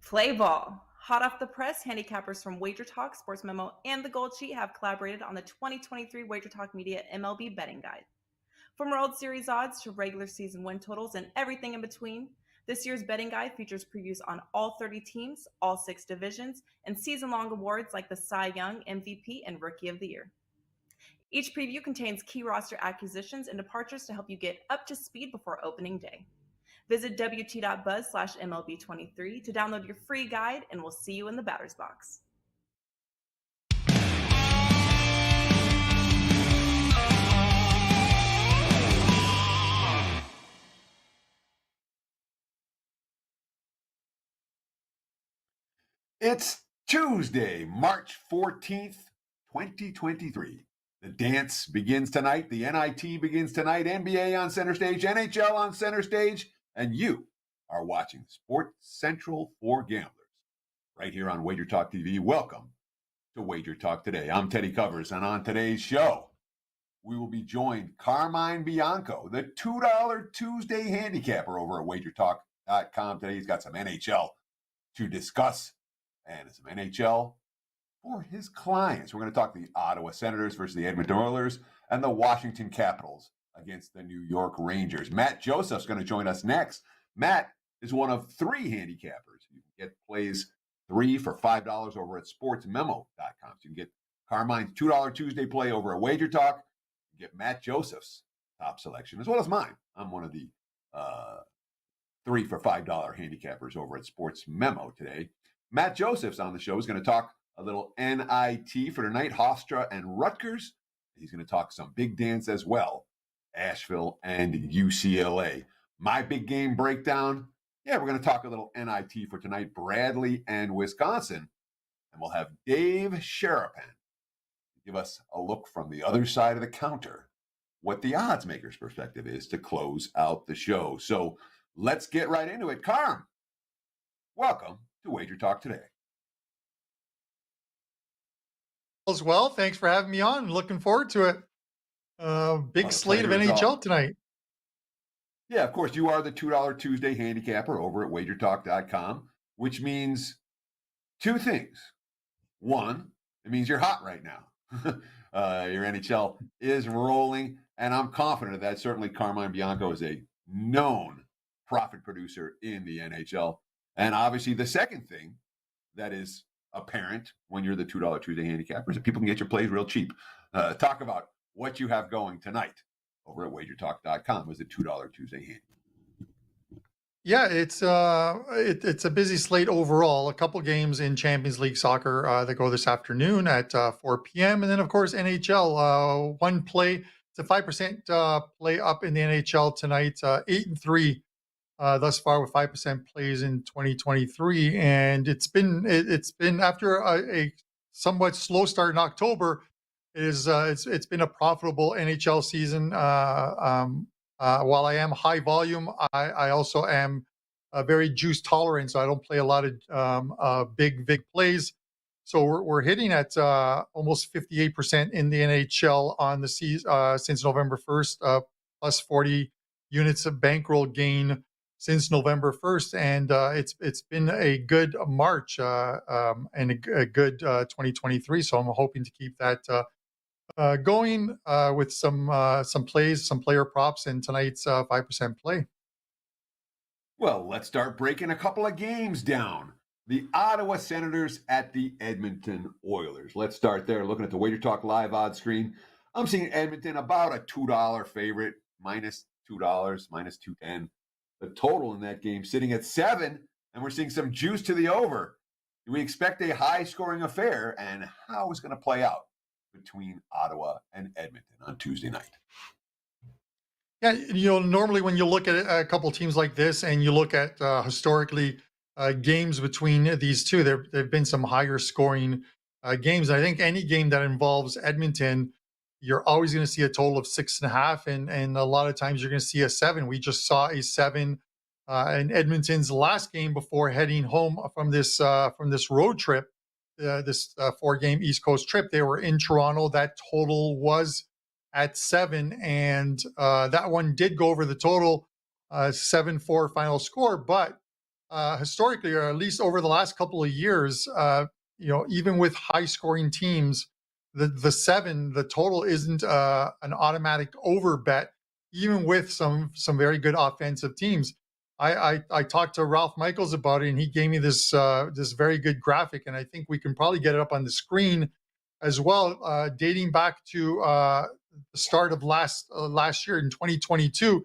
Play ball. Hot off the press, handicappers from WagerTalk, Sports Memo, and the Gold Sheet have collaborated on the 2023 WagerTalk Media MLB Betting Guide. From World Series odds to regular season win totals and everything in between, this year's betting guide features previews on all 30 teams, all 6 divisions, and season-long awards like the Cy Young, MVP, and Rookie of the Year. Each preview contains key roster acquisitions and departures to help you get up to speed before opening day. Visit wt.buzz/MLB23 to download your free guide, and we'll see you in the batter's box. It's Tuesday, March 14th, 2023. The dance begins tonight. The NIT begins tonight. NBA on center stage, NHL on center stage, and you are watching Sports Central for Gamblers right here on WagerTalk TV. Welcome to WagerTalk Today. I'm Teddy Covers, and on today's show, we will be joined Carmine Bianco, the $2 Tuesday handicapper over at WagerTalk.com. Today, he's got some NHL to discuss and some NHL for his clients. We're going to talk the Ottawa Senators versus the Edmonton Oilers and the Washington Capitals against the New York Rangers. Matt Josephs is going to join us next. Matt is one of 3 handicappers. You can get plays 3 for $5 over at sportsmemo.com. So you can get Carmine's $2 Tuesday play over at WagerTalk. You get Matt Josephs' top selection, as well as mine. I'm one of the 3 for $5 handicappers over at Sports Memo today. Matt Josephs on the show is going to talk a little NIT for tonight, Hofstra and Rutgers. He's going to talk some big dance as well, Asheville and UCLA. My big game breakdown, we're going to talk a little NIT for tonight, Bradley and Wisconsin. And we'll have Dave Sharapan give us a look from the other side of the counter, what the odds maker's perspective is to close out the show. So let's get right into it. Carm, welcome to Wager Talk Today. As well, thanks for having me on. Looking forward to it. Big slate of NHL tonight. Yeah, of course, you are the $2 Tuesday handicapper over at WagerTalk.com, which means 2 things. 1, it means you're hot right now. Your NHL is rolling, and I'm confident of that. Certainly, Carmine Bianco is a known profit producer in the NHL. And obviously, the second thing that is apparent when you're the $2 Tuesday handicapper is that people can get your plays real cheap. Talk about what you have going tonight over at WagerTalk.com as the $2 Tuesday handicapper. Yeah, it's a busy slate overall. A couple games in Champions League soccer that go this afternoon at 4 p.m. And then, of course, NHL. One play, it's a 5% play up in the NHL tonight, 8-3. Thus far with 5% plays in 2023, and it's been after a somewhat slow start in October. It's been a profitable NHL season. While I am high volume, I also am very juice tolerant, so I don't play a lot of big plays. So we're hitting at almost 58% in the NHL on the season since November 1st, plus 40 units of bankroll gain since November 1st, and it's been a good March and a good 2023. So I'm hoping to keep that going with some plays, some player props in tonight's 5% play. Well, let's start breaking a couple of games down. The Ottawa Senators at the Edmonton Oilers. Let's start there. Looking at the WagerTalk live odds screen, I'm seeing Edmonton about a $2 favorite, minus $2, minus 210. The total in that game sitting at 7, and we're seeing some juice to the over. Do we expect a high-scoring affair, and how is it going to play out between Ottawa and Edmonton on Tuesday night? Yeah, normally when you look at a couple teams like this and you look at historically games between these two, there have been some higher scoring games. I think any game that involves Edmonton, you're always going to see a total of 6.5, and a lot of times you're going to see a 7. We just saw a 7 in Edmonton's last game before heading home from this road trip, this 4-game East Coast trip. They were in Toronto. That total was at 7, and that one did go over the total, 7-4 final score. But historically, or at least over the last couple of years, even with high scoring teams, the total isn't an automatic over bet, even with some very good offensive teams. I talked to Ralph Michaels about it, and he gave me this very good graphic, and I think we can probably get it up on the screen as well, dating back to the start of last year in 2022.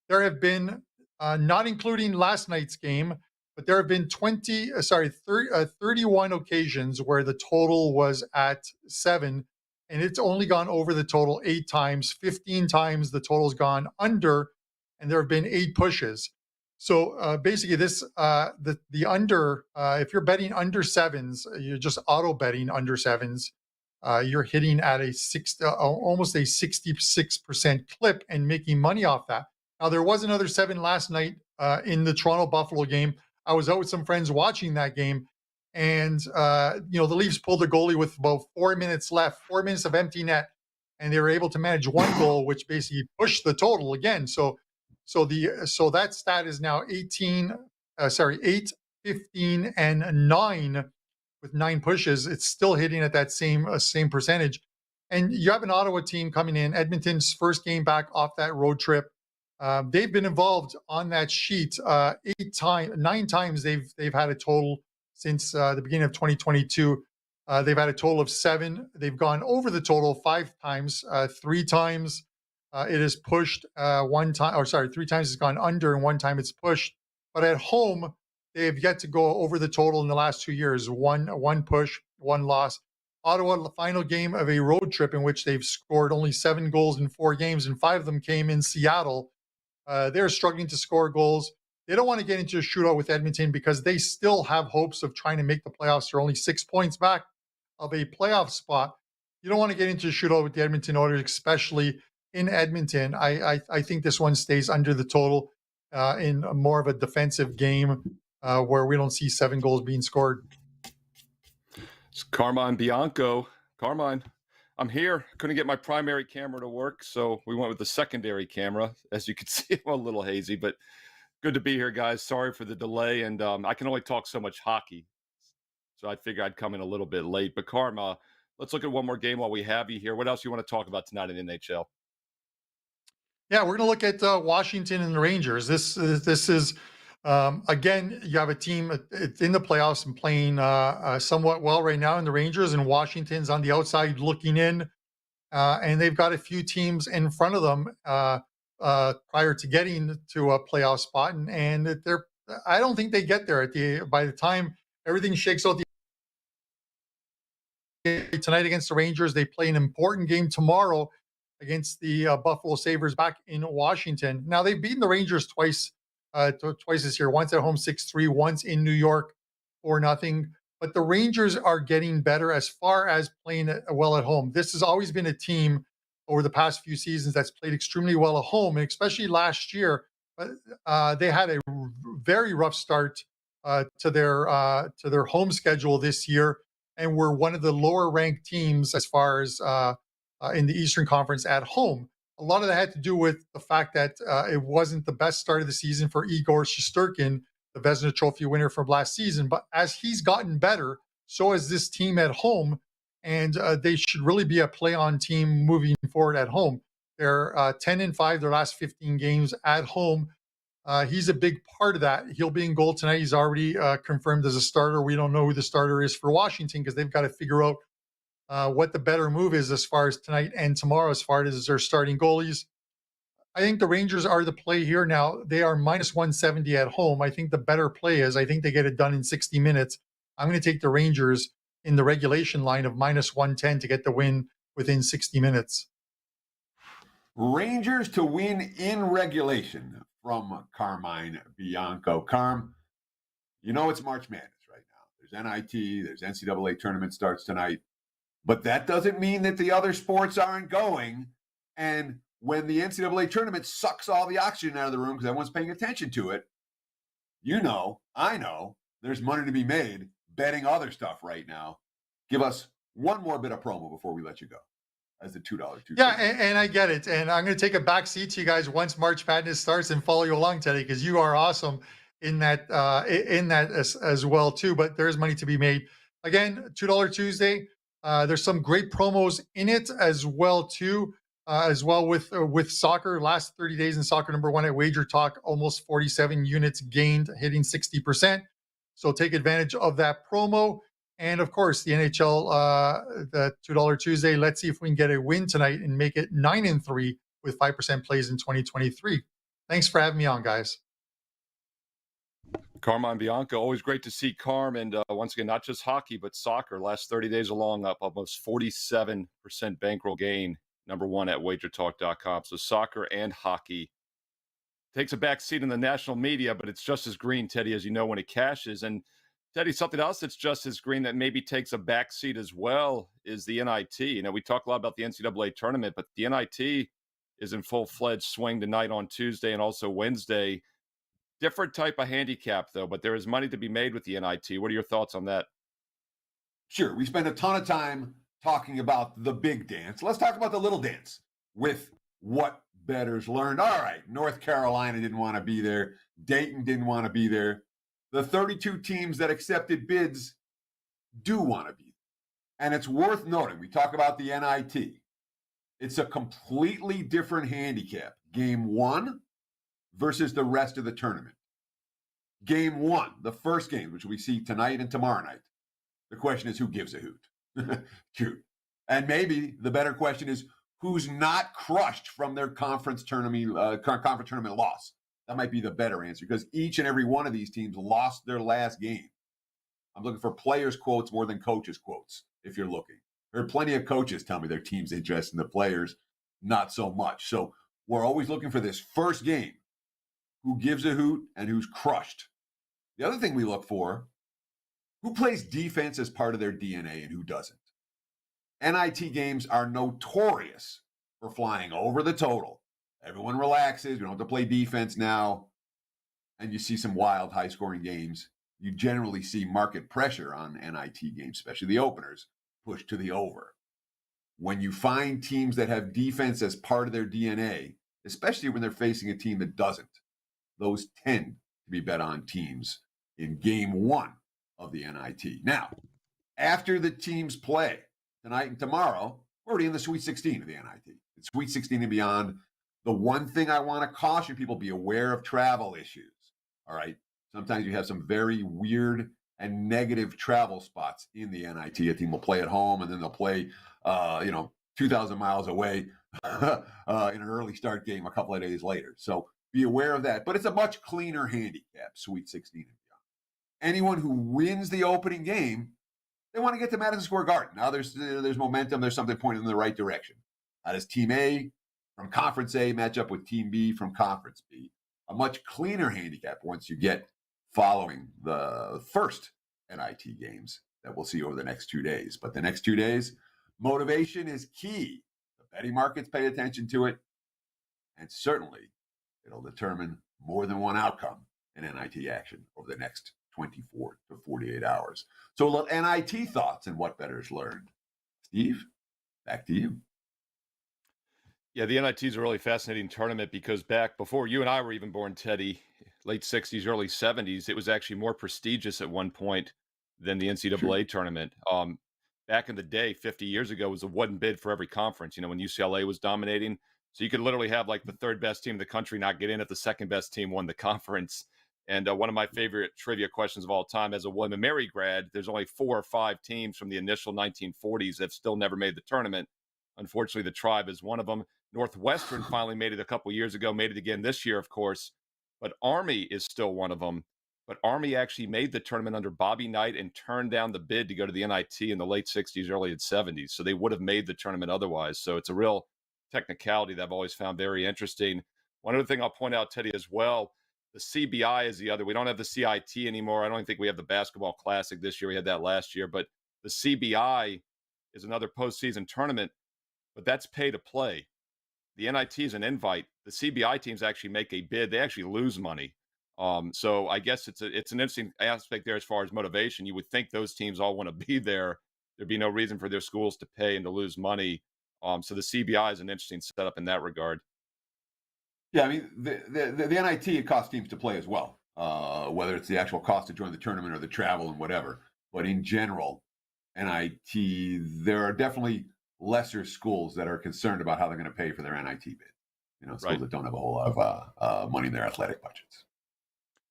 There have been, not including last night's game, but there have been 31 occasions where the total was at 7, and it's only gone over the total 8 times. 15 times the total's gone under, and there have been 8 pushes. So basically, the under, if you're betting under sevens, you're just auto betting under sevens. You're hitting at almost a 66% clip and making money off that. Now, there was another 7 last night in the Toronto Buffalo game. I was out with some friends watching that game, and the Leafs pulled the goalie with about 4 minutes left, 4 minutes of empty net, and they were able to manage one goal, which basically pushed the total again. So that stat is now 8, 15, and 9 with 9 pushes. It's still hitting at that same percentage. And you have an Ottawa team coming in, Edmonton's first game back off that road trip. They've been involved on that sheet 9 times. They've had a total since the beginning of 2022. They've had a total of 7. They've gone over the total 5 times. 3 times it is pushed. 1 time, or sorry, 3 times it's gone under, and 1 time it's pushed. But at home, they've yet to go over the total in the last 2 years. One push, 1 loss. Ottawa, the final game of a road trip in which they've scored only 7 goals in 4 games, and 5 of them came in Seattle. They're struggling to score goals. They don't want to get into a shootout with Edmonton because they still have hopes of trying to make the playoffs. They're only 6 points back of a playoff spot. You don't want to get into a shootout with the Edmonton Oilers, especially in Edmonton. I think this one stays under the total in more of a defensive game where we don't see 7 goals being scored. It's Carmine Bianco. Carmine, I'm here. Couldn't get my primary camera to work, so we went with the secondary camera. As you can see, I'm a little hazy, but good to be here, guys. Sorry for the delay, and I can only talk so much hockey, so I figured I'd come in a little bit late. But Carm, let's look at one more game while we have you here. What else you want to talk about tonight in NHL? Yeah, we're going to look at Washington and the Rangers. This is again, you have a team in the playoffs and playing somewhat well right now in the Rangers, and Washington's on the outside looking in, and they've got a few teams in front of them prior to getting to a playoff spot, and I don't think they get there by the time everything shakes out. Tonight against the Rangers, they play an important game tomorrow against the Buffalo Sabres back in Washington. Now, they've beaten the Rangers twice this year, once at home 6-3, once in New York 4-0. But the Rangers are getting better as far as playing well at home. This has always been a team over the past few seasons that's played extremely well at home, and especially last year. They had a very rough start to their home schedule this year, and were one of the lower ranked teams as far as in the Eastern Conference at home. A lot of that had to do with the fact that it wasn't the best start of the season for Igor Shesterkin, the Vezina Trophy winner from last season. But as he's gotten better, so has this team at home, and they should really be a play-on team moving forward at home. They're 10-5 their last 15 games at home. He's a big part of that. He'll be in goal tonight. He's already confirmed as a starter. We don't know who the starter is for Washington because they've got to figure out what the better move is as far as tonight and tomorrow as far as their starting goalies. I think the Rangers are the play here now. They are minus 170 at home. I think the better play is I think they get it done in 60 minutes. I'm going to take the Rangers in the regulation line of minus 110 to get the win within 60 minutes. Rangers to win in regulation from Carmine Bianco. Carm, you know it's March Madness right now. There's NIT, there's NCAA tournament starts tonight. But that doesn't mean that the other sports aren't going. And when the NCAA tournament sucks all the oxygen out of the room because everyone's paying attention to it, I know, there's money to be made betting other stuff right now. Give us one more bit of promo before we let you go as the $2 Tuesday. Yeah, and I get it. And I'm going to take a back seat to you guys once March Madness starts and follow you along, Teddy, because you are awesome. in that as well too. But there is money to be made. Again, $2 Tuesday. There's some great promos in it as well too. As well with soccer, last 30 days in soccer, number one at WagerTalk, almost 47 units gained, hitting 60%. So take advantage of that promo. And of course, the NHL, the $2 Tuesday. Let's see if we can get a win tonight and make it 9-3 with 5% plays in 2023. Thanks for having me on, guys. Carmine Bianco, always great to see Carm. And once again, not just hockey, but soccer. Last 30 days along, up almost 47% bankroll gain. Number one at wagertalk.com. So soccer and hockey takes a back seat in the national media, but it's just as green, Teddy, as you know, when it cashes. And Teddy, something else that's just as green that maybe takes a back seat as well is the NIT. You know, we talk a lot about the NCAA tournament, but the NIT is in full-fledged swing tonight on Tuesday and also Wednesday. Different type of handicap, though, but there is money to be made with the NIT. What are your thoughts on that? Sure. We spend a ton of time talking about the big dance. Let's talk about the little dance with what bettors learned. All right, North Carolina didn't want to be there. Dayton didn't want to be there. The 32 teams that accepted bids do want to be there. And it's worth noting, we talk about the NIT. It's a completely different handicap. Game one versus the rest of the tournament. Game one, the first game, which we see tonight and tomorrow night. The question is, who gives a hoot? True. And maybe the better question is, who's not crushed from their conference tournament loss? That might be the better answer, because each and every one of these teams lost their last game. I'm looking for players' quotes more than coaches' quotes, if you're looking. There are plenty of coaches tell me their team's interested in the players, not so much. So we're always looking for this first game. Who gives a hoot and who's crushed? The other thing we look for, who plays defense as part of their DNA and who doesn't? NIT games are notorious for flying over the total. Everyone relaxes. We don't have to play defense now. And you see some wild, high-scoring games. You generally see market pressure on NIT games, especially the openers, pushed to the over. When you find teams that have defense as part of their DNA, especially when they're facing a team that doesn't, those tend to be bet on teams in game one of the NIT. Now, after the teams play tonight and tomorrow, we're already in the Sweet 16 of the NIT. It's Sweet 16 and beyond. The one thing I want to caution people, be aware of travel issues. All right. Sometimes you have some very weird and negative travel spots in the NIT. A team will play at home and then they'll play, 2,000 miles away in an early start game a couple of days later. So be aware of that. But it's a much cleaner handicap, Sweet 16 and beyond. Anyone who wins the opening game, they want to get to Madison Square Garden. Now there's momentum. There's something pointing in the right direction. How does Team A from Conference A match up with Team B from Conference B? A much cleaner handicap once you get following the first NIT games that we'll see over the next 2 days. But the next 2 days, motivation is key. The betting markets pay attention to it, and certainly it'll determine more than one outcome in NIT action over the next 24 to 48 hours. So a little NIT thoughts and what bettors learned. Steve, back to you. Yeah, the NIT is a really fascinating tournament because back before you and I were even born, Teddy, late 60s, early 70s, it was actually more prestigious at one point than the NCAA tournament. Back in the day, 50 years ago, it was a one bid for every conference, when UCLA was dominating. So you could literally have like the third best team in the country not get in if the second best team won the conference. And one of my favorite trivia questions of all time, as a William & Mary grad, there's only 4 or 5 teams from the initial 1940s that have still never made the tournament. Unfortunately, the Tribe is one of them. Northwestern finally made it a couple years ago, made it again this year, of course. But Army is still one of them. But Army actually made the tournament under Bobby Knight and turned down the bid to go to the NIT in the late 60s, early 70s. So they would have made the tournament otherwise. So it's a real technicality that I've always found very interesting. One other thing I'll point out, Teddy, as well, the CBI is the other. We don't have the CIT anymore. I don't think we have the Basketball Classic this year. We had that last year. But the CBI is another postseason tournament, but that's pay to play. The NIT is an invite. The CBI teams actually make a bid. They actually lose money. So I guess it's an interesting aspect there as far as motivation. You would think those teams all want to be there. There'd be no reason for their schools to pay and to lose money. So the CBI is an interesting setup in that regard. Yeah, I mean, the NIT, it costs teams to play as well. whether it's the actual cost to join the tournament or the travel and whatever. But in general, NIT, there are definitely lesser schools that are concerned about how they're going to pay for their NIT bid. Schools Right. that don't have a whole lot of money in their athletic budgets.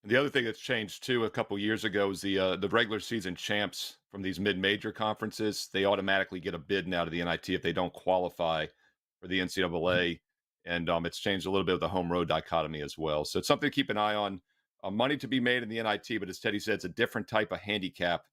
And the other thing that's changed too a couple years ago is the regular season champs from these mid-major conferences. They automatically get a bid now to the NIT if they don't qualify for the NCAA, and it's changed a little bit with the home road dichotomy as well. So it's something to keep an eye on. Money to be made in the NIT, but as Teddy said, it's a different type of handicap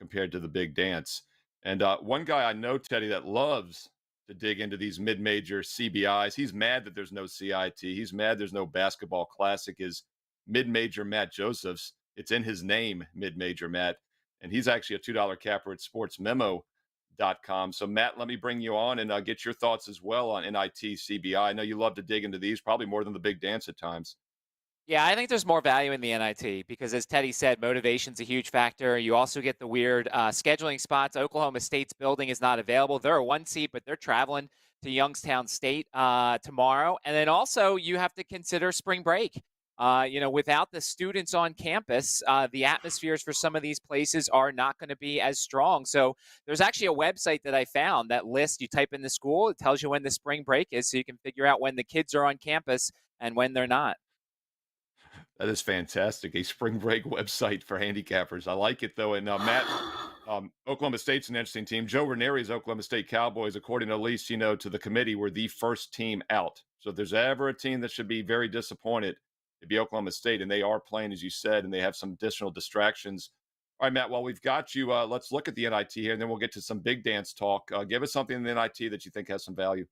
compared to the big dance. And one guy I know, Teddy, that loves to dig into these mid-major CBIs. He's mad that there's no CIT. He's mad there's no basketball classic. Is mid-major Matt Josephs. It's in his name, mid-major Matt. And he's actually a $2 capper at sportsmemo.com. So, Matt, let me bring you on and get your thoughts as well on NIT, CBI. I know you love to dig into these, probably more than the big dance at times. Yeah, I think there's more value in the NIT because, as Teddy said, motivation's a huge factor. You also get the weird scheduling spots. Oklahoma State's building is not available. They're a 1 seed, but they're traveling to Youngstown State tomorrow. And then also you have to consider spring break. Without the students on campus, the atmospheres for some of these places are not going to be as strong. So there's actually a website that I found that lists, you type in the school, it tells you when the spring break is, so you can figure out when the kids are on campus and when they're not. That is fantastic. A spring break website for handicappers. I like it, though. And Matt, Oklahoma State's an interesting team. Joe Ranieri's Oklahoma State Cowboys, according at least, to the committee, were the first team out. So if there's ever a team that should be very disappointed, it'd be Oklahoma State. And they are playing, as you said, and they have some additional distractions. All right, Matt, while we've got you, let's look at the NIT here, and then we'll get to some big dance talk. Give us something in the NIT that you think has some value.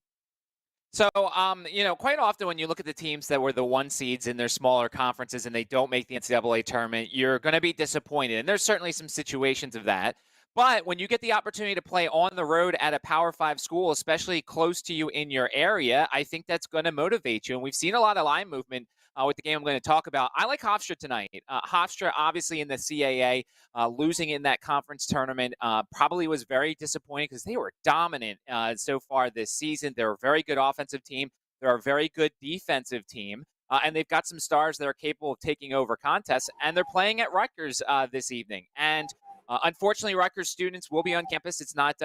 So, quite often when you look at the teams that were the 1 seeds in their smaller conferences and they don't make the NCAA tournament, you're going to be disappointed. And there's certainly some situations of that. But when you get the opportunity to play on the road at a Power 5 school, especially close to you in your area, I think that's going to motivate you. And we've seen a lot of line movement with the game I'm going to talk about. I like Hofstra tonight. Hofstra, obviously in the CAA, losing in that conference tournament probably was very disappointing because they were dominant so far this season. They're a very good offensive team. They're a very good defensive team. And they've got some stars that are capable of taking over contests. And they're playing at Rutgers this evening. And unfortunately, Rutgers students will be on campus. It's not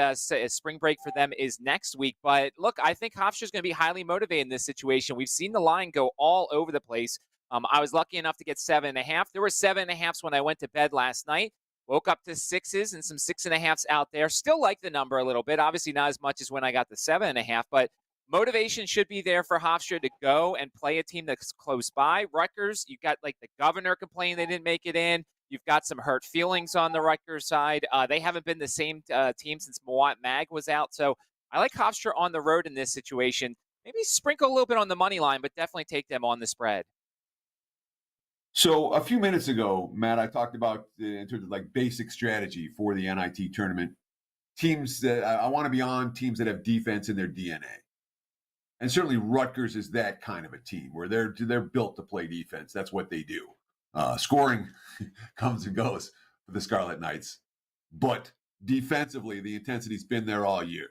spring break for them is next week. But look, I think Hofstra is going to be highly motivated in this situation. We've seen the line go all over the place. I was lucky enough to get 7.5. There were 7.5s when I went to bed last night. Woke up to 6s and some 6.5s out there. Still like the number a little bit. Obviously not as much as when I got the 7.5, but motivation should be there for Hofstra to go and play a team that's close by. Rutgers, you got like the governor complaining they didn't make it in. You've got some hurt feelings on the Rutgers side. They haven't been the same team since Mawat Mag was out. So I like Hofstra on the road in this situation. Maybe sprinkle a little bit on the money line, but definitely take them on the spread. So a few minutes ago, Matt, I talked about in terms of like basic strategy for the NIT tournament, teams that I want to be on, teams that have defense in their DNA. And certainly Rutgers is that kind of a team where they're built to play defense. That's what they do. Scoring comes and goes for the Scarlet Knights. But defensively, the intensity's been there all year.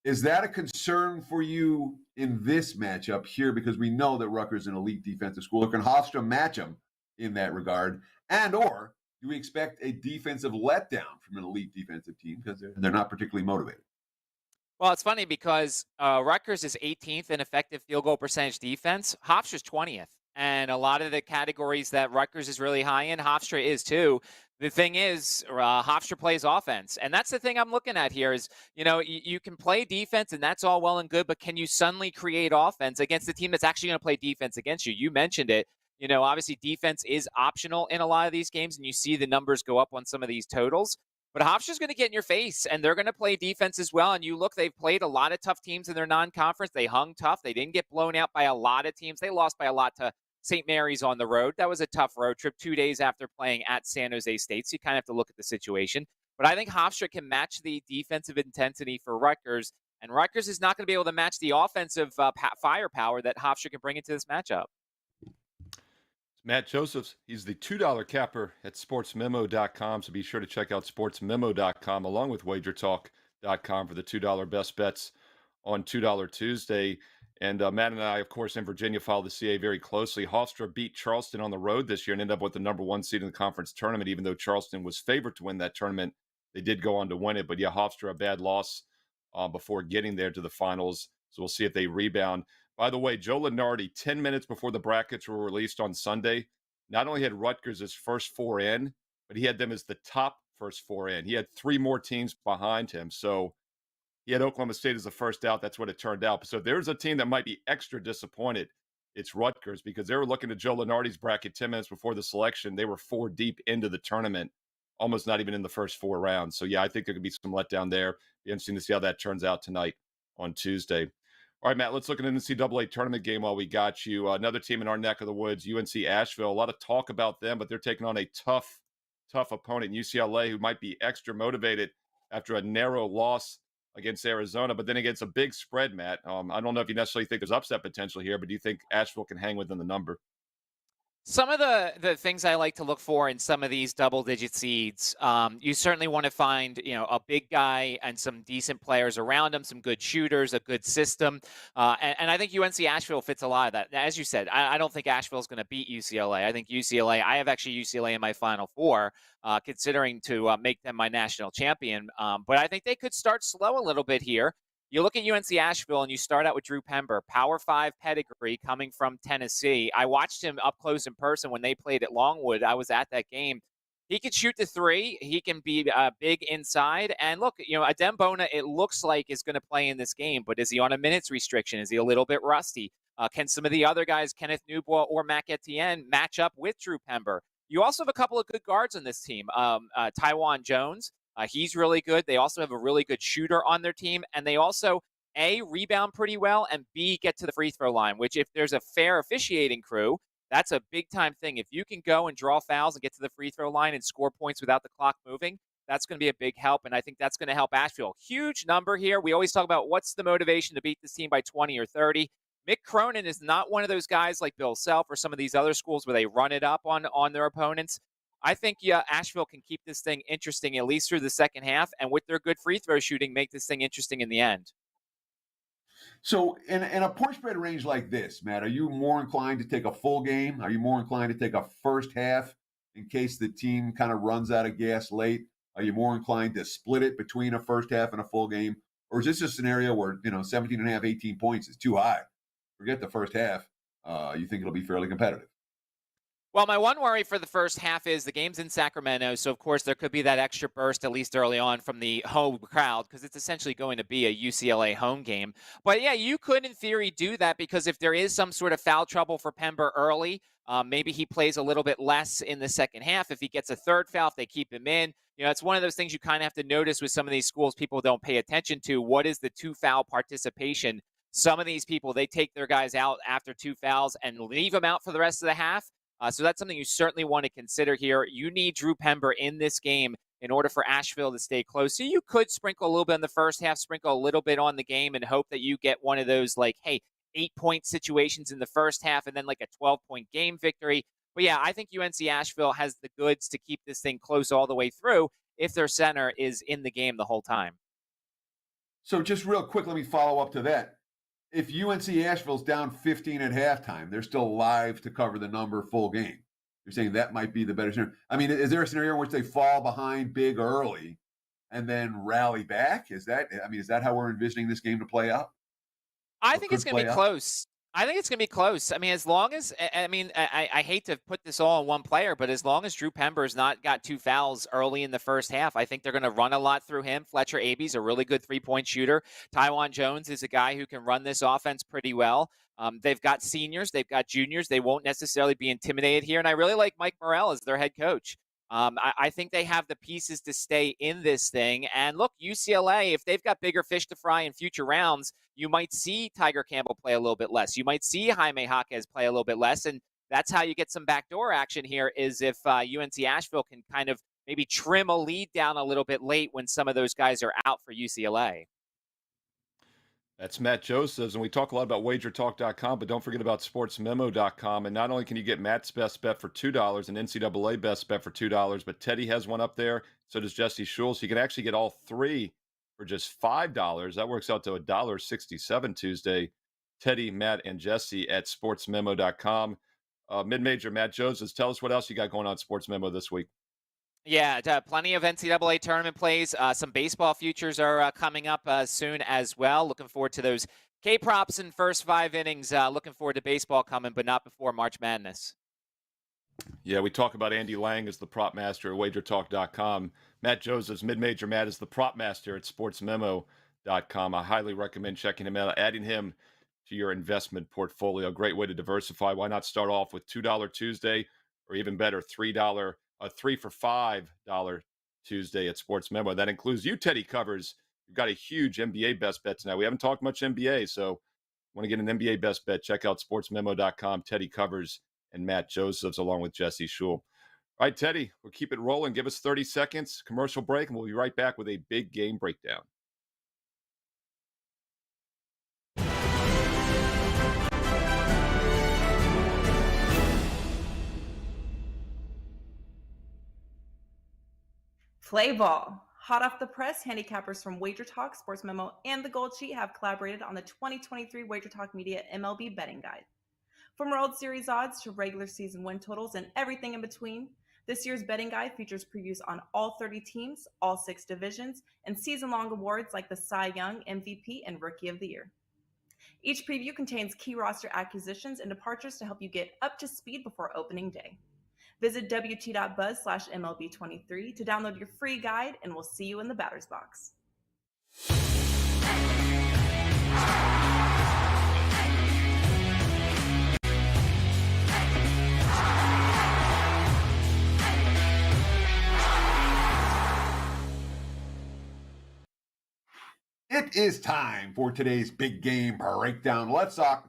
Is that a concern for you in this matchup here? Because we know that Rutgers is an elite defensive school. Or can Hofstra match them in that regard? And or do we expect a defensive letdown from an elite defensive team because they're not particularly motivated? Well, it's funny because Rutgers is 18th in effective field goal percentage defense. Hofstra's 20th. And a lot of the categories that Rutgers is really high in, Hofstra is too. The thing is, Hofstra plays offense. And that's the thing I'm looking at here is, you can play defense and that's all well and good, but can you suddenly create offense against the team that's actually going to play defense against you? You mentioned it. Obviously defense is optional in a lot of these games, and you see the numbers go up on some of these totals. But Hofstra's going to get in your face, and they're going to play defense as well. And you look, they've played a lot of tough teams in their non-conference. They hung tough. They didn't get blown out by a lot of teams. They lost by a lot to St. Mary's on the road. That was a tough road trip 2 days after playing at San Jose State. So you kind of have to look at the situation. But I think Hofstra can match the defensive intensity for Rutgers. And Rutgers is not going to be able to match the offensive firepower that Hofstra can bring into this matchup. Matt Josephs, he's the $2 capper at sportsmemo.com. So be sure to check out sportsmemo.com along with wagertalk.com for the $2 best bets on $2 Tuesday. And Matt and I, of course, in Virginia, follow the CAA very closely. Hofstra beat Charleston on the road this year and ended up with the number 1 seed in the conference tournament, even though Charleston was favored to win that tournament. They did go on to win it. But yeah, Hofstra, a bad loss before getting there to the finals. So we'll see if they rebound. By the way, Joe Lenardi, 10 minutes before the brackets were released on Sunday, not only had Rutgers as first 4 in, but he had them as the top first 4 in. He had 3 more teams behind him. So he had Oklahoma State as the first out. That's what it turned out. So there's a team that might be extra disappointed. It's Rutgers, because they were looking at Joe Lenardi's bracket 10 minutes before the selection. They were 4 deep into the tournament, almost not even in the first 4 rounds. So, yeah, I think there could be some letdown there. Be interesting to see how that turns out tonight on Tuesday. All right, Matt, let's look at an NCAA tournament game while we got you. Another team in our neck of the woods, UNC Asheville. A lot of talk about them, but they're taking on a tough opponent, UCLA, who might be extra motivated after a narrow loss against Arizona, but then against a big spread, Matt. I don't know if you necessarily think there's upset potential here, but do you think Asheville can hang within the number? Some of the things I like to look for in some of these double-digit seeds, you certainly want to find, a big guy and some decent players around him, some good shooters, a good system. And I think UNC Asheville fits a lot of that. As you said, I don't think Asheville is going to beat UCLA. I think I have actually UCLA in my Final Four, considering to make them my national champion. But I think they could start slow a little bit here. You look at UNC Asheville and you start out with Drew Pember, Power 5 pedigree coming from Tennessee. I watched him up close in person when they played at Longwood. I was at that game. He can shoot the 3. He can be big inside. And look, Adem Bona, it looks like, is going to play in this game, but is he on a minutes restriction? Is he a little bit rusty? Can some of the other guys, Kenneth Newbois or Mac Etienne, match up with Drew Pember? You also have a couple of good guards on this team. Tywan Jones. He's really good. They also have a really good shooter on their team, and they also, A, rebound pretty well, and B, get to the free throw line, which if there's a fair officiating crew, that's a big-time thing. If you can go and draw fouls and get to the free throw line and score points without the clock moving, that's going to be a big help, and I think that's going to help Asheville. Huge number here. We always talk about what's the motivation to beat this team by 20 or 30. Mick Cronin is not one of those guys like Bill Self or some of these other schools where they run it up on their opponents. I think Asheville can keep this thing interesting at least through the second half, and with their good free throw shooting, make this thing interesting in the end. So in a point spread range like this, Matt, are you more inclined to take a full game? Are you more inclined to take a first half in case the team kind of runs out of gas late? Are you more inclined to split it between a first half and a full game? Or is this a scenario where, 17 and a half, 18 points is too high? Forget the first half. You think it'll be fairly competitive? Well, my one worry for the first half is the game's in Sacramento, so of course there could be that extra burst at least early on from the home crowd because it's essentially going to be a UCLA home game. But yeah, you could in theory do that because if there is some sort of foul trouble for Pember early, maybe he plays a little bit less in the second half. If he gets a third foul, if they keep him in, it's one of those things you kind of have to notice with some of these schools people don't pay attention to. What is the 2-foul participation? Some of these people, they take their guys out after 2 fouls and leave them out for the rest of the half. So that's something you certainly want to consider here. You need Drew Pember in this game in order for Asheville to stay close. So you could sprinkle a little bit in the first half, sprinkle a little bit on the game, and hope that you get one of those 8-point situations in the first half and then a 12-point game victory. But yeah, I think UNC Asheville has the goods to keep this thing close all the way through if their center is in the game the whole time. So just real quick, let me follow up to that. If UNC Asheville's down 15 at halftime, they're still live to cover the number full game. You're saying that might be the better scenario. I mean, is there a scenario in which they fall behind big early and then rally back? Is that how we're envisioning this game to play out? I think it's going to be close. I think it's going to be close. I mean, as long as, I hate to put this all on one player, but as long as Drew Pember's not got 2 fouls early in the first half, I think they're going to run a lot through him. Fletcher Abee's a really good 3-point shooter. Tywan Jones is a guy who can run this offense pretty well. They've got seniors. They've got juniors. They won't necessarily be intimidated here. And I really like Mike Morrell as their head coach. I think they have the pieces to stay in this thing. And look, UCLA, if they've got bigger fish to fry in future rounds, you might see Tiger Campbell play a little bit less. You might see Jaime Jaquez play a little bit less. And that's how you get some backdoor action here is if UNC Asheville can kind of maybe trim a lead down a little bit late when some of those guys are out for UCLA. That's Matt Josephs, and we talk a lot about WagerTalk.com, but don't forget about SportsMemo.com. And not only can you get Matt's best bet for $2 and NCAA best bet for $2, but Teddy has one up there. So does Jesse Schultz. So you can actually get all 3 for just $5. That works out to $1.67 Tuesday. Teddy, Matt, and Jesse at sportsmemo.com. Mid-major Matt Josephs, tell us what else you got going on Sports Memo this week. Yeah, plenty of NCAA tournament plays. Some baseball futures are coming up soon as well. Looking forward to those K-props in first 5 innings. Looking forward to baseball coming, but not before March Madness. Yeah, we talk about Andy Lang as the prop master at WagerTalk.com. Matt Josephs, mid-major Matt, is the prop master at SportsMemo.com. I highly recommend checking him out, adding him to your investment portfolio. Great way to diversify. Why not start off with $2 Tuesday, or even better, $3 for $5 Tuesday at Sports Memo. That includes you, Teddy Covers. You've got a huge NBA best bet tonight. We haven't talked much NBA, so want to get an NBA best bet, check out sportsmemo.com. Teddy Covers and Matt Josephs along with Jesse Shule. All right, Teddy, we'll keep it rolling. Give us 30 seconds, commercial break, and we'll be right back with a big game breakdown. Play ball. Hot off the press, handicappers from WagerTalk, Sports Memo, and the Gold Sheet have collaborated on the 2023 WagerTalk Media MLB Betting Guide. From World Series odds to regular season win totals and everything in between, this year's betting guide features previews on all 30 teams, all 6 divisions, and season-long awards like the Cy Young, MVP, and Rookie of the Year. Each preview contains key roster acquisitions and departures to help you get up to speed before opening day. Visit wt.buzz/MLB23 to download your free guide, and we'll see you in the batter's box. It is time for today's big game breakdown. Let's talk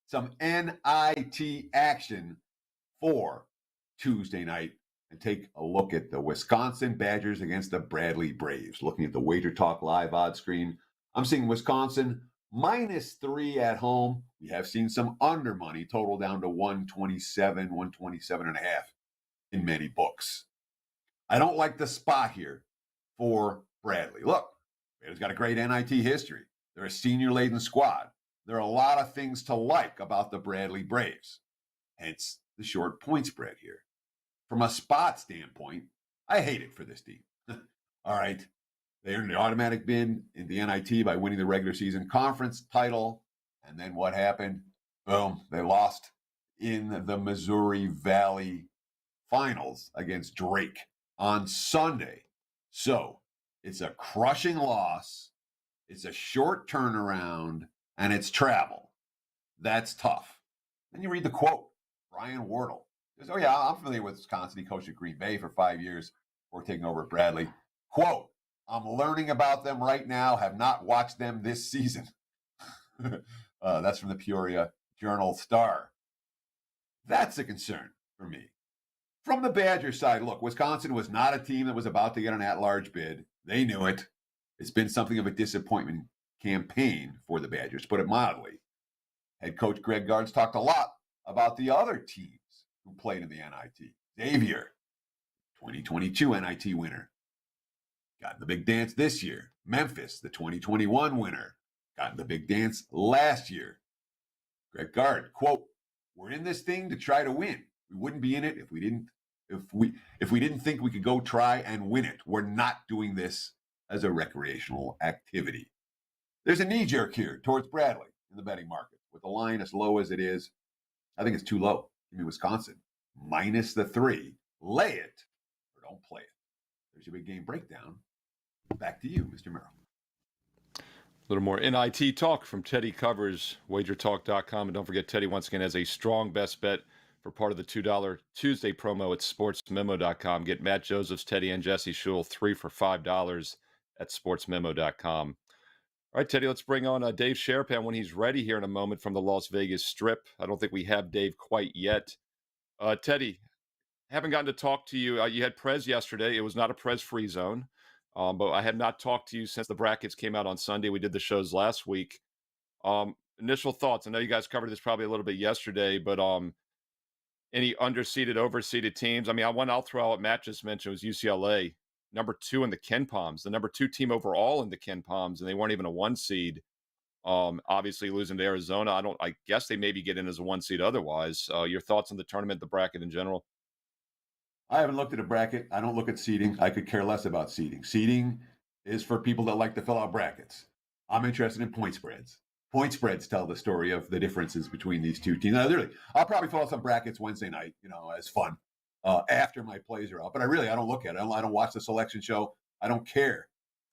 some NIT action for Tuesday night and take a look at the Wisconsin Badgers against the Bradley Braves. Looking at the Wager Talk live odds screen, I'm seeing Wisconsin -3 at home. We have seen some under money, total down to 127, 127.5 in many books. I don't like the spot here for Bradley. Look, Braves got a great NIT history. They're a senior-laden squad. There are a lot of things to like about the Bradley Braves, hence the short point spread here. From a spot standpoint, I hate it for this team. All right. They earned an automatic bid in the NIT by winning the regular season conference title. And then what happened? Boom. They lost in the Missouri Valley finals against Drake on Sunday. So it's a crushing loss. It's a short turnaround, and it's travel. That's tough. Then you read the quote. Brian Wardle says, "Oh, yeah, I'm familiar with Wisconsin. He coached at Green Bay for 5 years before taking over at Bradley. Quote, I'm learning about them right now, have not watched them this season." That's from the Peoria Journal-Star. That's a concern for me. From the Badgers side, look, Wisconsin was not a team that was about to get an at-large bid. They knew it. It's been something of a disappointment campaign for the Badgers, to put it mildly. Head coach Greg Gard's talked a lot about the other teams who played in the NIT. Xavier, 2022 NIT winner, got in the big dance this year. Memphis, the 2021 winner, got in the big dance last year. Greg Gard, quote, "We're in this thing to try to win. We wouldn't be in it if we didn't think we could go try and win it. We're not doing this as a recreational activity." There's a knee jerk here towards Bradley in the betting market. With the line as low as it is, I think it's too low. Give me Wisconsin -3. Lay it or don't play it. There's your big game breakdown. Back to you, Mr. Merrill. A little more NIT talk from Teddy Covers, WagerTalk.com. And don't forget, Teddy once again has a strong best bet for part of the $2 Tuesday promo at SportsMemo.com. Get Matt Josephs, Teddy, and Jesse Shule 3 for $5 at SportsMemo.com. All right, Teddy, let's bring on Dave Sharapan when he's ready here in a moment from the Las Vegas Strip. I don't think we have Dave quite yet. Teddy, haven't gotten to talk to you. You had Prez yesterday. It was not a Prez-free zone, but I had not talked to you since the brackets came out on Sunday. We did the shows last week. Initial thoughts. I know you guys covered this probably a little bit yesterday, but any underseeded, overseeded teams? I mean, I'll throw out what Matt just mentioned was UCLA. Number 2 in the Ken Palms, the number 2 team overall in the Ken Palms, and they weren't even a 1 seed. Obviously losing to Arizona, I guess they maybe get in as a 1 seed otherwise. Your thoughts on the tournament, the bracket in general? I haven't looked at a bracket. I don't look at seeding. I could care less about seeding. Seeding is for people that like to fill out brackets. I'm interested in point spreads. Point spreads tell the story of the differences between these two teams. Now, literally, I'll probably fill out some brackets Wednesday night, as fun after my plays are out. But I don't look at it. I don't watch the selection show. I don't care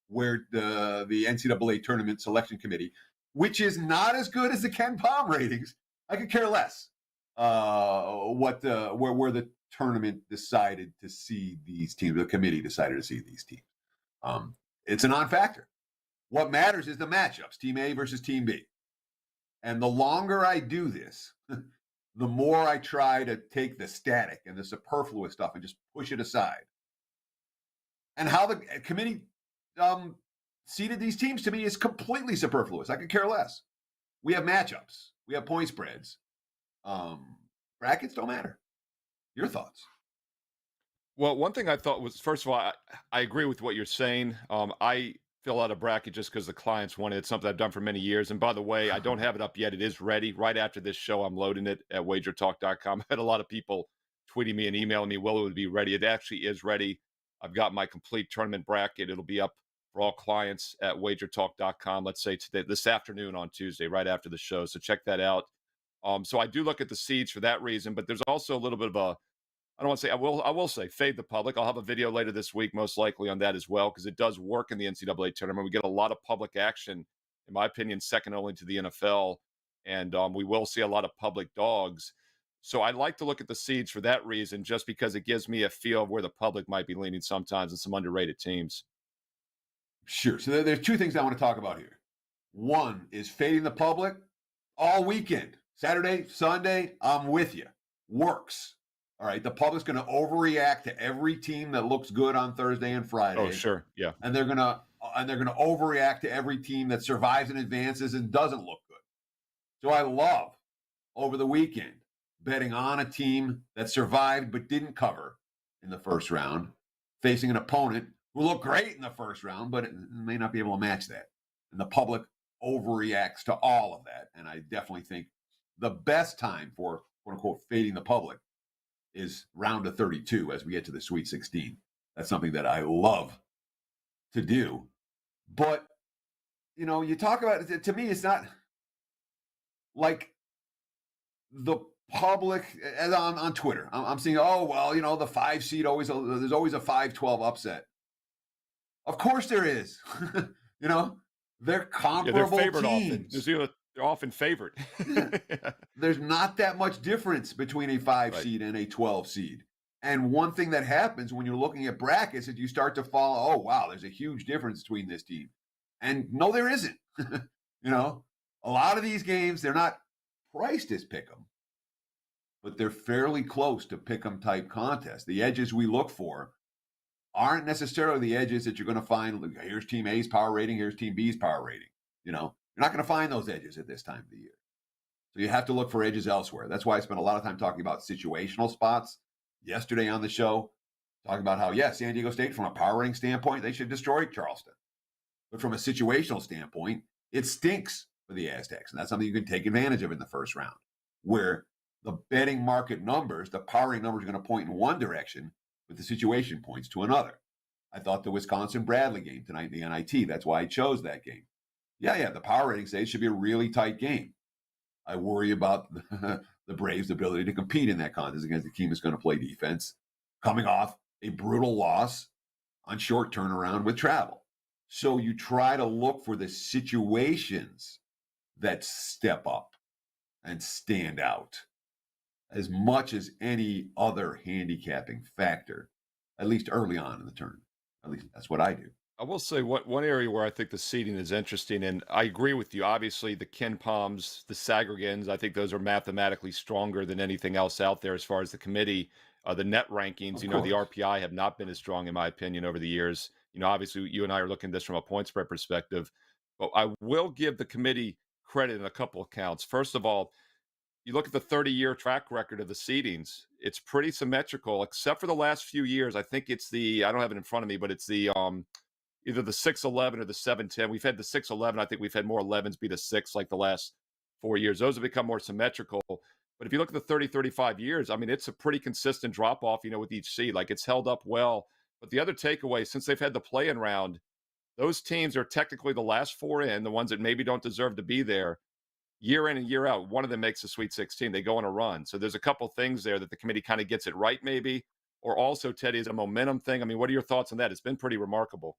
where the NCAA tournament selection committee, which is not as good as the Ken Palm ratings. I could care less where the tournament decided to seed these teams. The committee decided to seed these teams. It's a non-factor. What matters is the matchups, Team A versus Team B. And the longer I do this, the more I try to take the static and the superfluous stuff and just push it aside. And how the committee seeded these teams, to me, is completely superfluous. I could care less. We have matchups. We have point spreads. Brackets don't matter. Your thoughts? Well, one thing I thought was, first of all, I agree with what you're saying. I fill out a bracket just because the clients want it. It's something I've done for many years. And by the way, I don't have it up yet. It is ready. Right after this show, I'm loading it at WagerTalk.com. I had a lot of people tweeting me and emailing me, well, it would be ready. It actually is ready. I've got my complete tournament bracket. It'll be up for all clients at WagerTalk.com, let's say this afternoon on Tuesday, right after the show. So check that out. So I do look at the seeds for that reason, but there's also a little bit of I don't want to say, I will say fade the public. I'll have a video later this week, most likely on that as well, because it does work in the NCAA tournament. We get a lot of public action, in my opinion, second only to the NFL. And we will see a lot of public dogs. So I like to look at the seeds for that reason, just because it gives me a feel of where the public might be leaning sometimes and some underrated teams. Sure. So there's two things I want to talk about here. One is fading the public all weekend. Saturday, Sunday, I'm with you. Works. All right, the public's going to overreact to every team that looks good on Thursday and Friday. Oh, sure, yeah. And they're going to overreact to every team that survives and advances and doesn't look good. So I love over the weekend betting on a team that survived but didn't cover in the first round, facing an opponent who looked great in the first round, but it may not be able to match that. And the public overreacts to all of that. And I definitely think the best time for quote unquote fading the public is round of 32 as we get to the Sweet 16. That's something that I love to do. But, you talk about it, to me, it's not like the public, as on Twitter, I'm seeing, the 5 seed there's always a 5-12 upset. Of course there is. They're comparable they're teams. Often. They're often favored. Yeah. There's not that much difference between a 5 seed and a 12 seed. And one thing that happens when you're looking at brackets is you start to follow, oh, wow, there's a huge difference between this team. And no, there isn't. A lot of these games, they're not priced as pick'em, but they're fairly close to pick'em type contests. The edges we look for aren't necessarily the edges that you're going to find. Here's Team A's power rating, here's Team B's power rating. You're not going to find those edges at this time of the year. So you have to look for edges elsewhere. That's why I spent a lot of time talking about situational spots yesterday on the show, talking about how, San Diego State, from a power rating standpoint, they should destroy Charleston. But from a situational standpoint, it stinks for the Aztecs. And that's something you can take advantage of in the first round, where the betting market numbers, the power rating numbers are going to point in one direction, but the situation points to another. I thought the Wisconsin-Bradley game tonight in the NIT, that's why I chose that game. The power ratings say it should be a really tight game. I worry about the Braves' ability to compete in that contest against a team that's going to play defense, coming off a brutal loss on short turnaround with travel. So you try to look for the situations that step up and stand out as much as any other handicapping factor, at least early on in the tournament. At least that's what I do. I will say one area where I think the seeding is interesting, and I agree with you. Obviously, the Ken Palms, the Sagrigans, I think those are mathematically stronger than anything else out there as far as the committee. The net rankings, the RPI have not been as strong, in my opinion, over the years. Obviously, you and I are looking at this from a point spread perspective. But I will give the committee credit in a couple of counts. First of all, you look at the 30-year track record of the seedings, it's pretty symmetrical, except for the last few years. I think it's I don't have it in front of me, but it's the either the 6-11 or the 7-10. We've had the 6-11. I think we've had more 11s beat a 6 like the last 4 years. Those have become more symmetrical. But if you look at the 30, 35 years, I mean, it's a pretty consistent drop off, with each seed. Like, it's held up well. But the other takeaway, since they've had the play-in round, those teams are technically the last 4 in, the ones that maybe don't deserve to be there. Year in and year out, one of them makes the Sweet 16. They go on a run. So there's a couple things there that the committee kind of gets it right, maybe. Or also, Teddy, is a momentum thing. I mean, what are your thoughts on that? It's been pretty remarkable.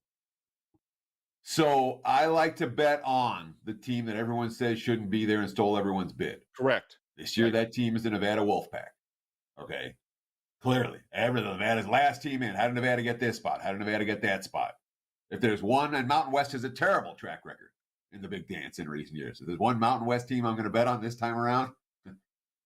So I like to bet on the team that everyone says shouldn't be there and stole everyone's bid. Correct. This year, Right. that team is the Nevada Wolfpack. Okay. Clearly, Nevada's last team in. How did Nevada get this spot? How did Nevada get that spot? If there's one, and Mountain West has a terrible track record in the Big Dance in recent years. If there's one Mountain West team I'm going to bet on this time around,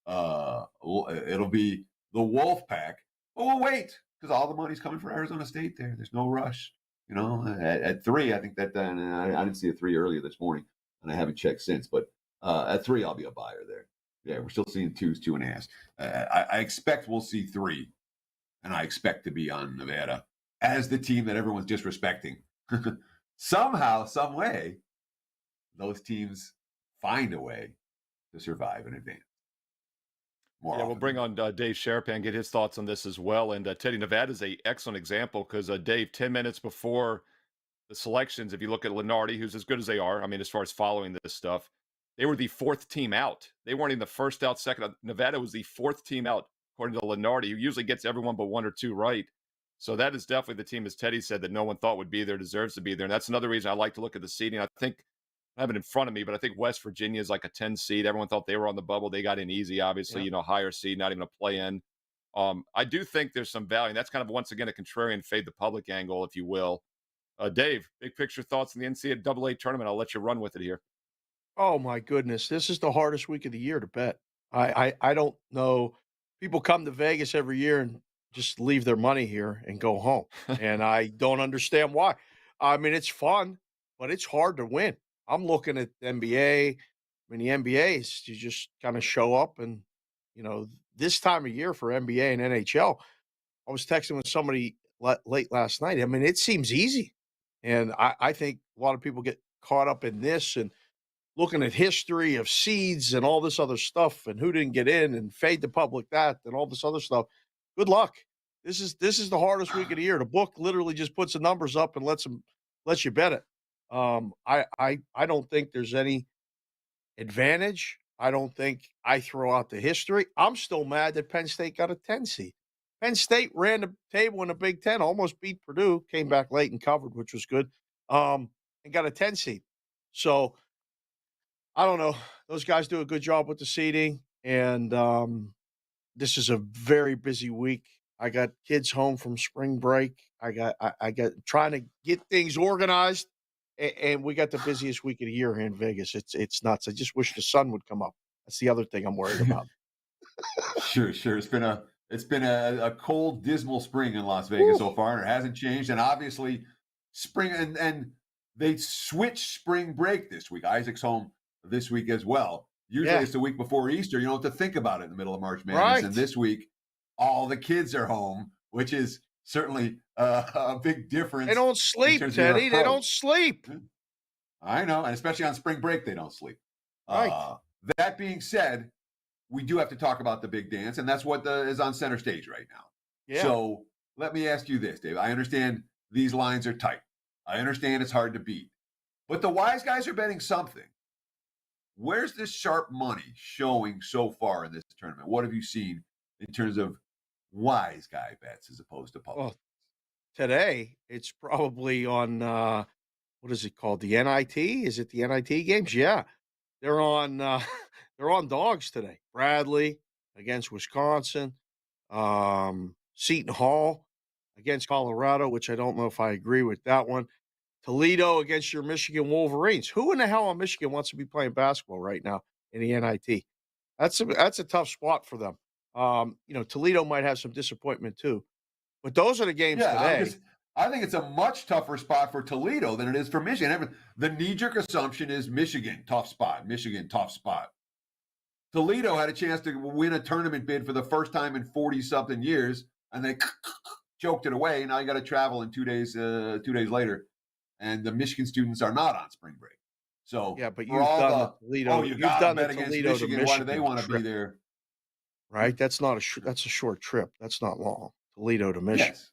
it'll be the Wolfpack. But we'll wait, because all the money's coming from Arizona State there. There's no rush. At 3, I think that I didn't see a 3 earlier this morning, and I haven't checked since. But at 3, I'll be a buyer there. Yeah, we're still seeing 2s, 2.5s. I expect we'll see 3, and I expect to be on Nevada as the team that everyone's disrespecting. Somehow, some way, those teams find a way to survive and advance. We'll bring on Dave Sharapan, get his thoughts on this as well. And Teddy, Nevada is an excellent example because, Dave, 10 minutes before the selections, if you look at Lenardi, who's as good as they are, I mean, as far as following this stuff, they were the 4th team out. They weren't even the first out, second out. Nevada was the 4th team out, according to Lenardi, who usually gets everyone but 1 or 2 right. So that is definitely the team, as Teddy said, that no one thought would be there, deserves to be there. And that's another reason I like to look at the seeding. I think, I have it in front of me, but I think West Virginia is like a 10 seed. Everyone thought they were on the bubble. They got in easy, obviously, higher seed, not even a play in. I do think there's some value. And that's kind of, once again, a contrarian fade the public angle, if you will. Dave, big picture thoughts on the NCAA tournament. I'll let you run with it here. Oh my goodness, this is the hardest week of the year to bet. I don't know. People come to Vegas every year and just leave their money here and go home, and I don't understand why. I mean, it's fun, but it's hard to win. I'm looking at the NBA. I mean, the NBA is you just kind of show up, and this time of year for NBA and NHL. I was texting with somebody late last night. I mean, it seems easy, and I think a lot of people get caught up in this and looking at history of seeds and all this other stuff and who didn't get in and fade the public that and all this other stuff. Good luck. This is the hardest week of the year. The book literally just puts the numbers up and lets you bet it. I don't think there's any advantage. I don't think I throw out the history. I'm still mad that Penn State got a 10 seed. Penn State ran the table in the Big Ten, almost beat Purdue, came back late and covered, which was good, and got a 10 seed. So I don't know. Those guys do a good job with the seating, and this is a very busy week. I got kids home from spring break. I got trying to get things organized, and we got the busiest week of the year here in Vegas. It's nuts. I just wish the sun would come up. That's the other thing I'm worried about. Sure. It's been a cold, dismal spring in Las Vegas so far, and it hasn't changed. And obviously, spring and they switched spring break this week. Isaac's home this week as well. Usually it's the week before Easter. You don't have to think about it in the middle of March Madness. Right. And this week, all the kids are home, which is certainly a big difference. They don't sleep, Teddy. They don't sleep. I know. And especially on spring break, they don't sleep. Right. That being said, we do have to talk about the big dance, and that's what is on center stage right now. Yeah. So let me ask you this, Dave. I understand these lines are tight. I understand it's hard to beat. But the wise guys are betting something. Where's this sharp money showing so far in this tournament? What have you seen in terms of wise guy bets as opposed to public? Well, today it's probably on what is it called? The NIT? Is it the NIT games? Yeah. They're on dogs today. Bradley against Wisconsin. Seton Hall against Colorado, which I don't know if I agree with that one. Toledo against your Michigan Wolverines. Who in the hell on Michigan wants to be playing basketball right now in the NIT? That's a tough spot for them. Toledo might have some disappointment too. But those are the games today. I think it's a much tougher spot for Toledo than it is for Michigan. The knee-jerk assumption is Michigan, tough spot. Michigan, tough spot. Toledo had a chance to win a tournament bid for the first time in 40-something years, and they choked it away. Now you got to travel in 2 days. 2 days later and the Michigan students are not on spring break. So Yeah, but for you've all done the the Toledo. you You've got to done the bet against Toledo to Michigan. Why do they Michigan want to be trip, there? right? That's not that's a short trip. That's not long. Toledo to Michigan. Yes.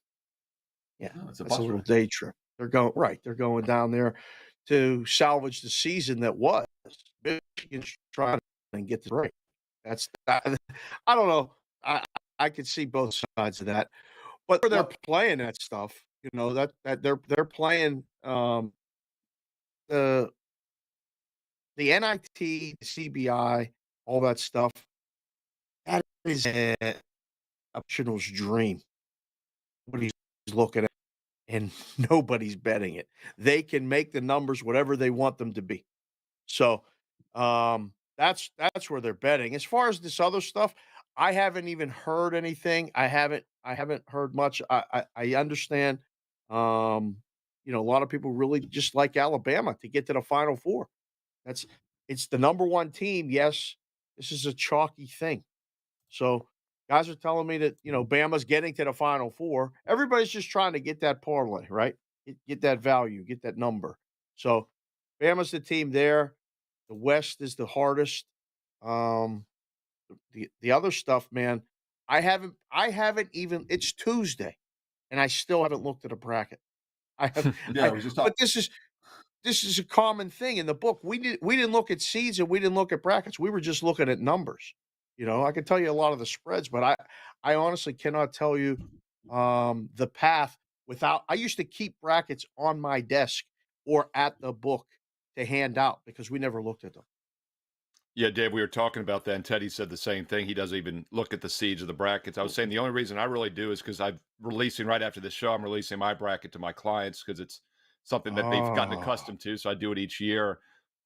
Yeah, No, it's a that's bus a little ride. day trip. They're going right. They're going down there to salvage the season that was. Michigan's trying and get the break. That's I don't know. I could see both sides of that, but they're Well, playing that stuff. You know that they're playing the NIT, the CBI, all that stuff. That is a optional's dream. What he's looking at, and nobody's betting it. They can make the numbers whatever they want them to be. So that's where they're betting. As far as this other stuff, I haven't even heard anything. I haven't heard much. I understand. A lot of people really just like Alabama to get to the Final Four. It's the number one team. Yes, this is a chalky thing. So guys are telling me that Bama's getting to the Final Four. Everybody's just trying to get that parlay, right? Get that value, get that number. So Bama's the team there. The West is the hardest. Um, the other stuff, man, I haven't even. It's Tuesday, and I still haven't looked at a bracket. I have, yeah, we just talked. but this is a common thing in the book. We didn't look at seeds and we didn't look at brackets. We were just looking at numbers. I can tell you a lot of the spreads, but I honestly cannot tell you the path without. I used to keep brackets on my desk or at the book to hand out because we never looked at them. Yeah, Dave, we were talking about that, and Teddy said the same thing. He doesn't even look at the seeds of the brackets. I was saying the only reason I really do is because I'm releasing right after this show. I'm releasing my bracket to my clients because it's something that they've gotten Oh, accustomed to. So I do it each year.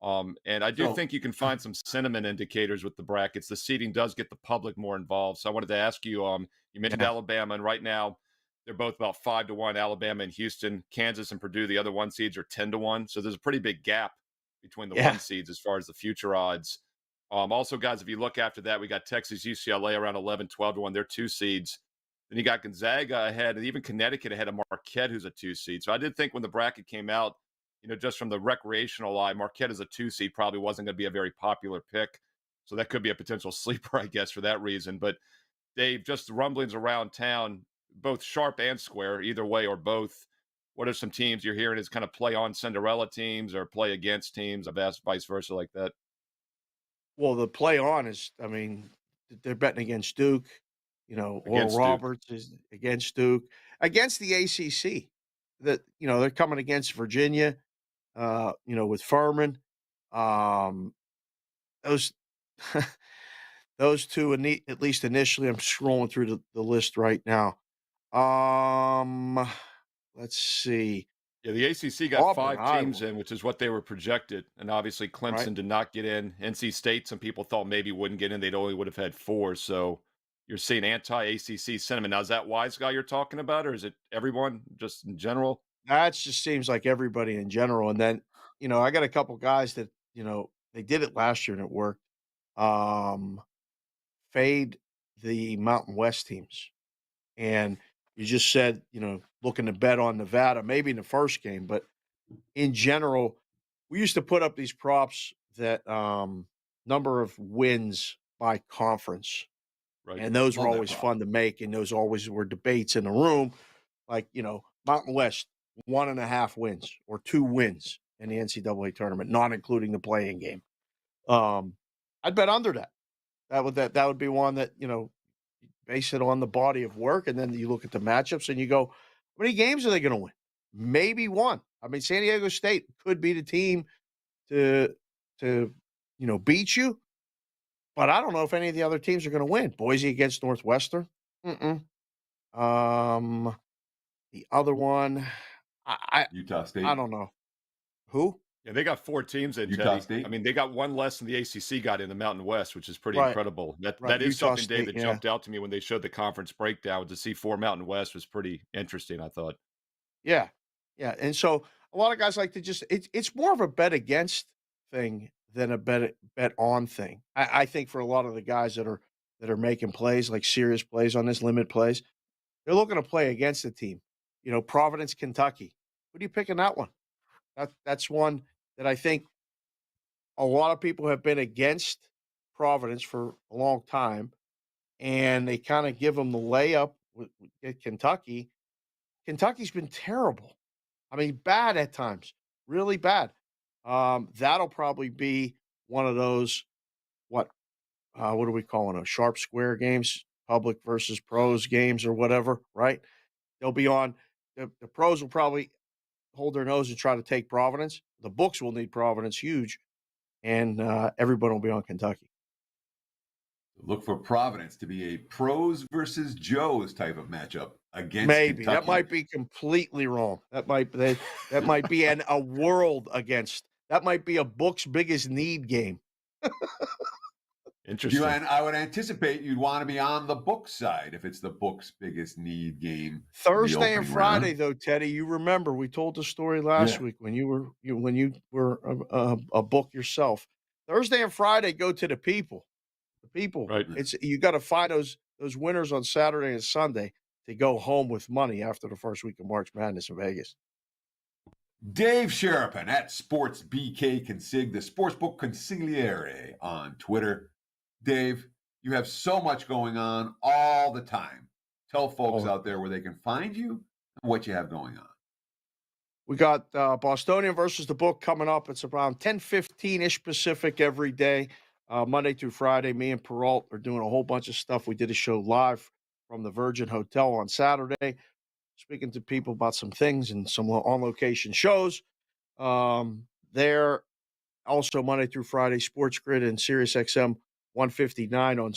And I do So think you can find some sentiment indicators with the brackets. The seeding does get the public more involved. So I wanted to ask you. You mentioned yeah, Alabama, and right now they're both about 5-1. Alabama and Houston, Kansas and Purdue. The other one seeds are 10-1. So there's a pretty big gap between the yeah, one seeds as far as the future odds. Also, guys, if you look after that, we got Texas, UCLA around 11, 12-1. They're two seeds. Then you got Gonzaga ahead, and even Connecticut ahead of Marquette, who's a two seed. So I did think when the bracket came out, just from the recreational eye, Marquette as a two seed probably wasn't going to be a very popular pick. So that could be a potential sleeper, I guess, for that reason. But Dave, just the rumblings around town, both sharp and square, either way or both. What are some teams you're hearing is kind of play on Cinderella teams or play against teams? I've asked vice versa like that. Well, the play on is, I mean, they're betting against Duke. Oral Against Duke. Roberts is against Duke, against the ACC. That they're coming against Virginia. With Furman. Um, those those two, at least initially, I'm scrolling through the list right now. Let's see. Yeah, the ACC got Auburn, 5 teams Iowa, in, which is what they were projected, and obviously right? Clemson did not get in. NC State, some people thought maybe wouldn't get in. They'd only would have had 4. So you're seeing anti-ACC sentiment. Now, is that Wise guy you're talking about, or is it everyone just in general? That just seems like everybody in general. And then, I got a couple guys that, they did it last year and it worked. Um, Fade the Mountain West teams. And you just said, looking to bet on Nevada, maybe in the first game, but in general, we used to put up these props that number of wins by conference. Right. And those were love that always prop. fun to make. And those always were debates in the room. Like, Mountain West, 1.5 wins or 2 wins in the NCAA tournament, not including the playing game. I'd bet under that. That would be one that, base it on the body of work, and then you look at the matchups and you go, how many games are they going to win? Maybe one. I mean, San Diego State could be the team to beat you, but I don't know if any of the other teams are going to win. Boise against Northwestern. Mm-mm. The other one, Utah I State. don't know. Who? Yeah, they got 4 teams in, Utah Teddy. State. I mean, they got one less than the ACC got in the Mountain West, which is pretty Right. incredible. That Right. that is Utah something, Dave, State, that yeah. jumped out to me when they showed the conference breakdown. To see 4 Mountain West was pretty interesting, I thought. Yeah. Yeah. And so a lot of guys like to just it's more of a bet against thing than a bet on thing. I think for a lot of the guys that are making plays, like serious plays on this limit plays, they're looking to play against the team. Providence, Kentucky. What do you pick in that one? That's one that I think a lot of people have been against Providence for a long time, and they kind of give them the layup at Kentucky. Kentucky's been terrible. I mean, bad at times, really bad. That'll probably be one of those what are we calling those? Sharp square games, public versus pros games or whatever, right? They'll be on. The pros will probably hold their nose and try to take Providence. The books will need Providence huge, and everybody will be on Kentucky. Look for Providence to be a pros versus Joes type of matchup against Maybe Kentucky. that might be completely wrong. That might be a world against. That might be a book's biggest need game. Interesting. And I would anticipate you'd want to be on the book side if it's the book's biggest need game. Thursday and Friday, though, Teddy, you remember we told the story last week when you were a book yourself. Thursday and Friday go to the people. The people. Right. It's you got to find those winners on Saturday and Sunday to go home with money after the first week of March Madness in Vegas. Dave Sharapan at Sports BK Consig, the Sportsbook Consigliere on Twitter. Dave, you have so much going on all the time. Tell folks out there where they can find you and what you have going on. We got Bostonian versus the book coming up. It's around 10:15-ish Pacific every day, Monday through Friday. Me and Peralt are doing a whole bunch of stuff. We did a show live from the Virgin Hotel on Saturday, speaking to people about some things and some on-location shows. There, also Monday through Friday, Sports Grid and Sirius XM 159 on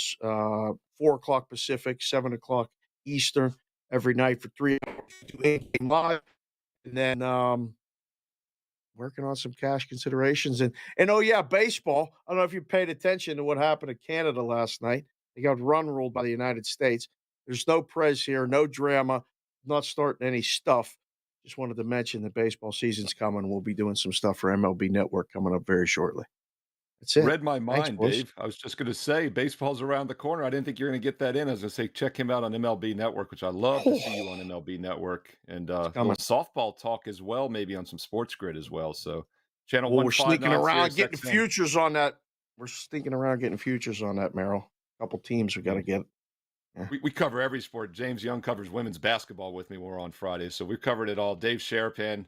4 o'clock Pacific, 7 o'clock Eastern every night for 3 hours live. And then working on some cash considerations. And oh, yeah, baseball. I don't know if you paid attention to what happened to Canada last night. They got run-ruled by the United States. There's no Prez here, no drama, not starting any stuff. Just wanted to mention the baseball season's coming. We'll be doing some stuff for MLB Network coming up very shortly. That's it. Read my mind, Thanks, Dave. I was just going to say, baseball's around the corner. I didn't think you were going to get that in. I was going to say, check him out on MLB Network, which I love to see you on MLB Network. And a little softball talk as well, maybe on some Sports Grid as well. So channel 159. We're sneaking around Sirius getting XM. futures on that. We're sneaking around getting futures on that, Merrill. A couple teams we got to get. Yeah. We cover every sport. James Young covers women's basketball with me when we're on Fridays. So we've covered it all. Dave Sharapan,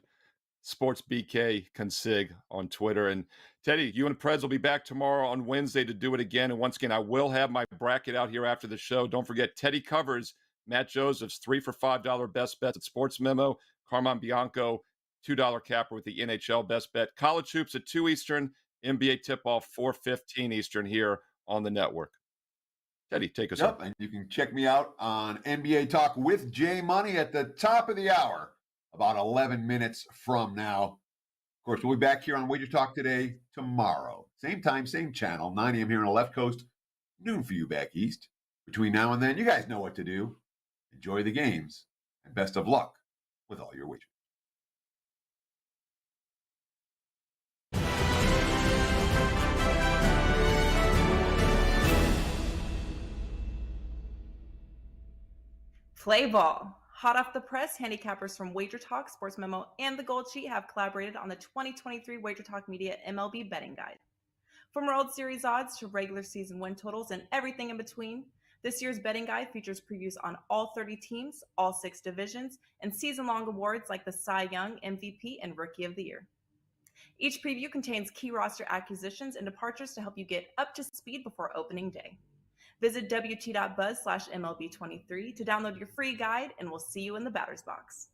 Sports BK Consig on Twitter. And Teddy, you and Prez will be back tomorrow on Wednesday to do it again. And once again, I will have my bracket out here after the show. Don't forget, Teddy covers Matt Josephs, 3 for $5 best bets at Sports Memo. Carmine Bianco, $2 capper with the NHL best bet. College hoops at 2 Eastern. NBA tip-off 4:15 Eastern here on the network. Teddy, take us home. And you can check me out on NBA Talk with Jay Money at the top of the hour, about 11 minutes from now. Of course, we'll be back here on WagerTalk Today tomorrow. Same time, same channel, 9 a.m. here on the left coast, noon for you back east. Between now and then, you guys know what to do. Enjoy the games, and best of luck with all your wagers. Play ball. Hot off the press, handicappers from WagerTalk, Sports Memo, and the Gold Sheet have collaborated on the 2023 WagerTalk Media MLB Betting Guide. From World Series odds to regular season win totals and everything in between, this year's betting guide features previews on all 30 teams, all 6 divisions, and season-long awards like the Cy Young, MVP, and Rookie of the Year. Each preview contains key roster acquisitions and departures to help you get up to speed before opening day. Visit wt.buzz/MLB23 to download your free guide, and we'll see you in the batter's box.